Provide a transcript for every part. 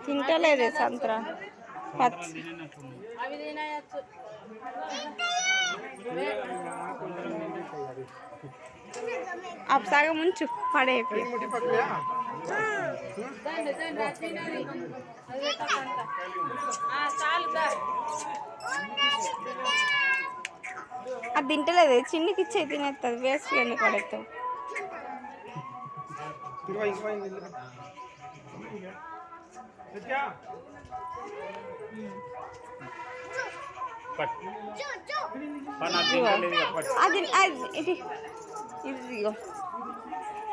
తింటలేదే సంత్రా अब सागा मुंचु पड़े అది తింటలేదు చిన్నికి ఇచ్చే తినేస్తుంది వేస్ట్ ఎందుకు పడేస్తావు అది ఇది ఇదిగో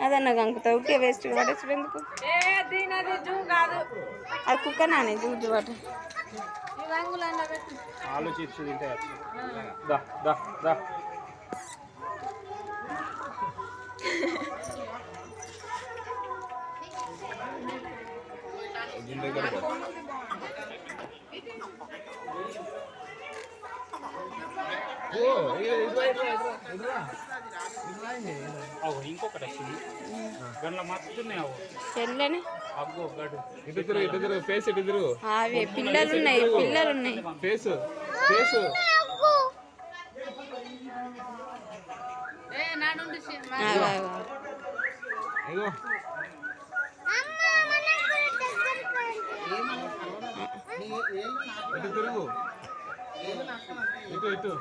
అదన్నా కంకుతావు ఉకే వేస్ట్ పడేసాడు ఎందుకు అది కుక్క నానే జూజు వాట ఆలోచించు తింటే ఇంకొకటి వచ్చింది గంటల మస్తున్నాయి చెల్లని ఫేస్ ఇటు అవి పిల్లలున్నాయి ఫేస్ ఇటు తిరుగు ఇటు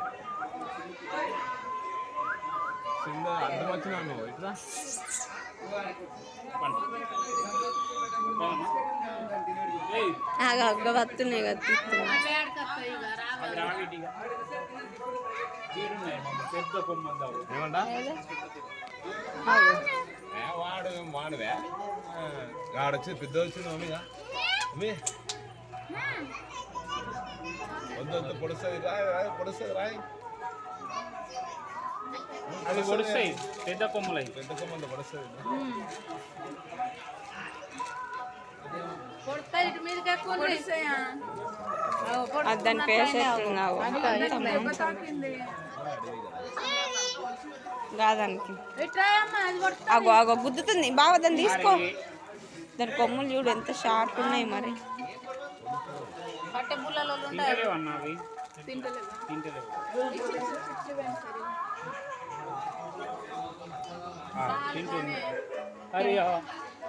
కింద అడ్డం వచ్చినా నువ్వు ఇట్లా అగ్గ వస్తున్నాయి కదా ఏమంటా వాడు మానవే వాడొచ్చి పెద్ద వచ్చింది మమ్మీగా మమ్మీ వద్దు పొడుస్తుంది రాయి అది పొడుస్తాయి పెద్ద కొమ్మలు పొడుస్తుంది దాని పేసేస్తున్నావు కాదానికి అగో అగో గుద్దుతుంది బాగా దాన్ని తీసుకో దాని కొమ్ములు చూడు ఎంత షార్ప్ ఉన్నాయి మరి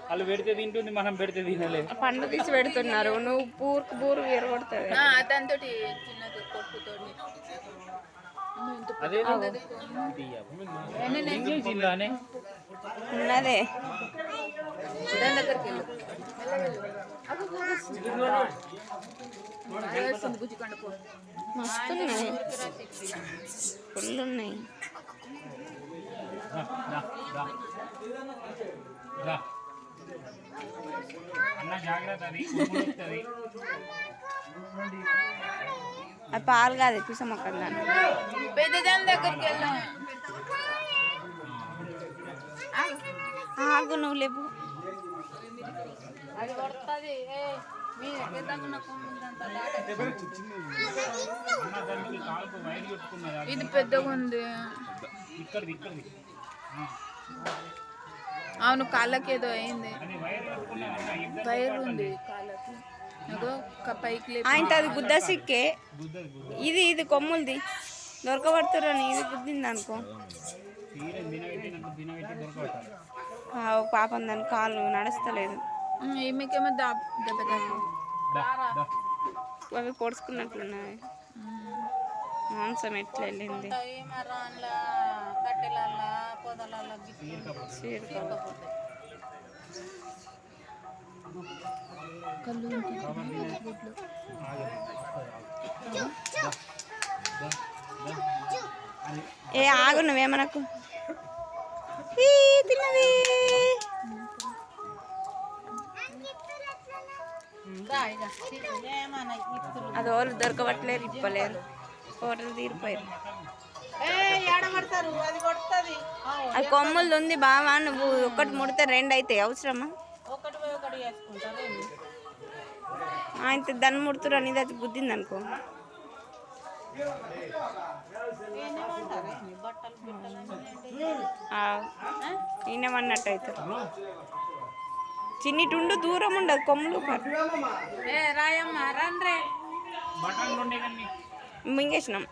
వాళ్ళు పెడితే తింటుంది మనం పెడితే తినలేదు పండు తీసి పెడుతున్నారు నువ్వు బూరు ఎరగొడుతుంది ఉన్నదే మస్తున్నాయి ఫుల్ ఉన్నాయి అది పాలు కాదు చూసాం అక్కడ పెద్దదాని దగ్గరికి వెళ్దాం ఆగు నువ్వు లేవు అది పడుతుంది ఇది పెద్దగా ఉంది అవును కాళ్ళకి ఏదో అయింది వైర్ ఉంది కాళ్ళకి పైకి ఆయన అది గుద్ద సిక్కే ఇది కొమ్ములది దొరకబడుతురని ఇది గుద్దింది అనుకో పాపం దాని కాళ్ళు నడుస్తలేదు ఈమెకేమో దెబ్బ అవి పొడుచుకున్నట్లున్నాయి మాంసం ఎట్లా వెళ్ళింది ఏ ఆగు నువ్వేమనకు తిన్నది అది వాళ్ళు దొరకబట్టలేరు ఇప్పలేరు హోటల్ తీరిపోయారు అది కొమ్ములు ఉంది బావా నువ్వు ఒకటి ముడితే రెండు అవుతాయి అవసరమా ఆయన దాన్ని ముడుతురు అనేది అది గుద్దింది అనుకో ఈయనమన్నట్టు అవుతారు. చిన్నిటుండు దూరం ఉండదు కొమ్ములు రాయమ్మ రండ్రే బట్టలు ఉండే కానీ మింగేసినాం.